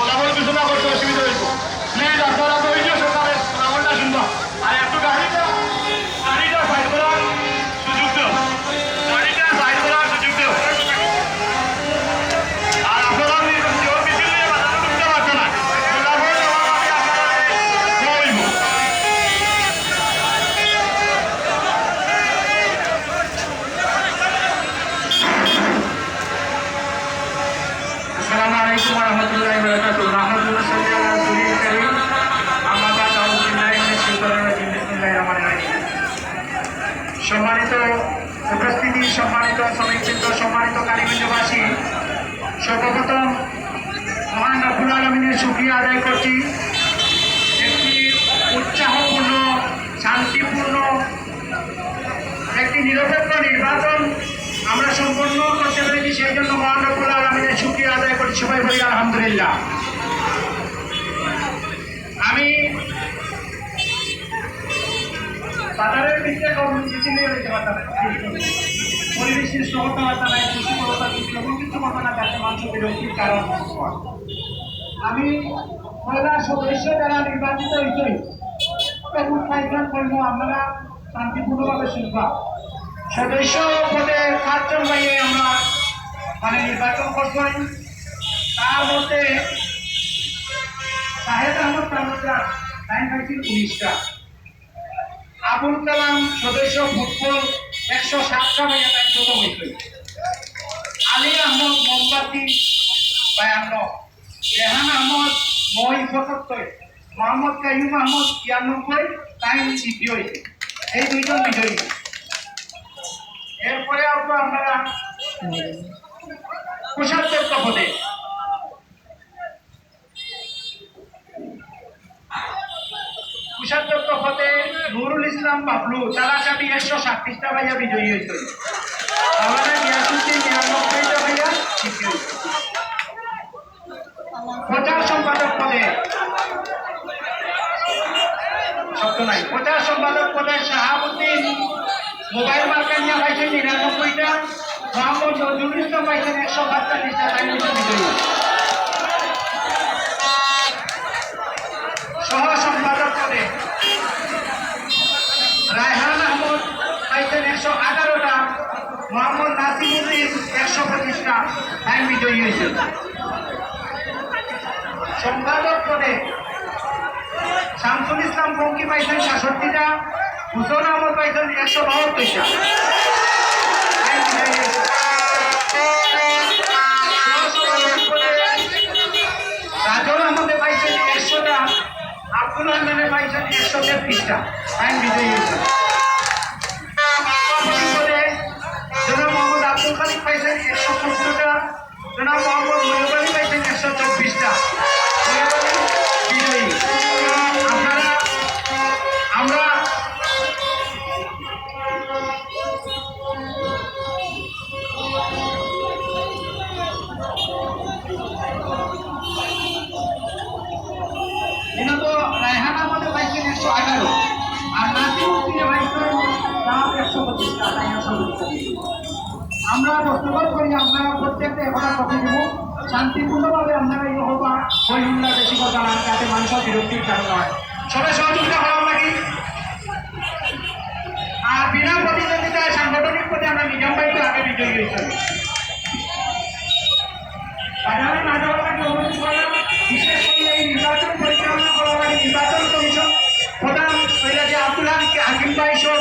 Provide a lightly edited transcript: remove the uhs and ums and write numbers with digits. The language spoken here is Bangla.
ফলাফল ঘোষণা করতে অসুবিধা হইব। প্লিজ আপনারা ধৈর্য সরকারের ফলাফলটা শুনবা আর একটু গাড়িটা সাইড করার সুযোগ দেও, গাড়িটা সাইড করার সুযোগ দেও। আর আপনারা কেউ মিছিল নিয়ে বাজারে ঢুকতে পারছে না, ফলাফল দেওয়ার আগে আপনারা হইব। আসসালামু আলাইকুম ওয়া রাহমাতুল্লাহি ওয়া বারাকাতুহু। রাহমাতুল্লাহ সাল্লাল্লাহু আলাইহি ওয়া সাল্লাম। আম্মা বা'দ, আউযু বিল্লাহি মিনাশ শাইতানির রাজিম। বিসমিল্লাহির রহমানির রহিম। সম্মানিত উপস্থিতি, সম্মানিত শ্রমিকবৃন্দ, সম্মানিত কালীগঞ্জবাসী, সর্বপ্রথম মহান রব্বুল আলামিনের শুকরিয়া আদায় করছি। একটি উৎসাহপূর্ণ, শান্তিপূর্ণ, একটি নিরপেক্ষ নির্বাচন আমরা সম্পন্ন করতে পেরেছি, সেই জন্য মহান রব্বুল আলামিনের শুকরিয়া আদায় করছি। সবাই বলি আলহামদুলিল্লাহ। আমি বাজারের দিকে পরিবেশের সহতাবার্তা নাই, সুস্থতা এমন কিছু কথা না যাতে মানুষ বিরক্তির কারণ। আমি মহিলা সদস্য যারা নির্বাচিত হয়েছই তখন ফাইজান করবো আপনারা শান্তিপূর্ণভাবে শুনবা। সদস্য পদে 7 জন ভাইয়ে আমরা নির্বাচন করবেন। তার মধ্যে শাহেদ আহমদ তালুকদার লাইন পাইছিল 19টা, আবুল কালাম সদস্য ফুটবল 107টা ভাইয়া তাই প্রথম হয়েছিল, আলী আহমদ মোমবাতি 52, রেহান আহমদ 75, মোহাম্মদ কাইয়ুম আহমদ 93 টাইম দ্বিতীয় হয়েছে। এই 2 জন বিজয়ী। এরপরে আপনারা কোষাধ্যক্ষ পদে নুরুল ইসলাম বাবলু চালাচাবি 137টা ভাইয়া বিজয়ী হয়েছিল। আমাদের গিয়াসুদ্দিন 99টা ভাইয়া তৃতীয় হয়েছে। প্রচার সম্পাদক পদে প্রচার সম্পাদক পদে শাহাবুদ্দিন মোবাইল মার্কা নিয়ে পাইছেন 99টা, মোহাম্মদ নজরুল ইসলাম পাইছেন 145টা, তাই বিজয়ী। সহ সম্পাদক পদে রায়হান আহমদ পাইছেন 118টা, মোহাম্মদ নাসিমুদ্দিন 125টা, তাই বিজয়ী হয়েছে। সম্পাদক পদে শামসুল ইসলাম পঙ্কি পাইছেন 66টা, হুসেন আহমদ পাইছেন 172টা। রাজল আহমদে পাইছেন 100টা, আব্দুল আহমেদে পাইছেন 133টা, আইন বিজয়ী হয়েছে। জনাব মোহাম্মদ আব্দুল খালিক পাইছেন 115টা, জনাব মোহাম্মদ মহিউব আলী পাইছেন 124টা, বিজয়ী। আমরা রায়হান আহমদে পাইছেন 118 আর নাসিমুদ্দিনে পাইছেন 125টা। আমরা বক্তব্য করি আপনারা প্রত্যেকটা এবার কথা দেব, শান্তিপূর্ণভাবে আপনারা এই হবা ওই হুল্লা বেশি কথা না, যাতে মানুষের বিরক্তির কারণ হয়। সবাই সহযোগিতা করার লাগে। আর বিনা প্রতিদ্বন্দ্বিতায় সাংগঠনিক পদে আমরা নিজাম ভাইকে আগে বিজয়ী হয়েছিল। সাধারণ নাগরিককে অনুরোধ করলাম, বিশেষ করে এই নির্বাচন পরিচালনা করার লাগে নির্বাচন কমিশন প্রধান যে আব্দুল হাকিম ভাই সহ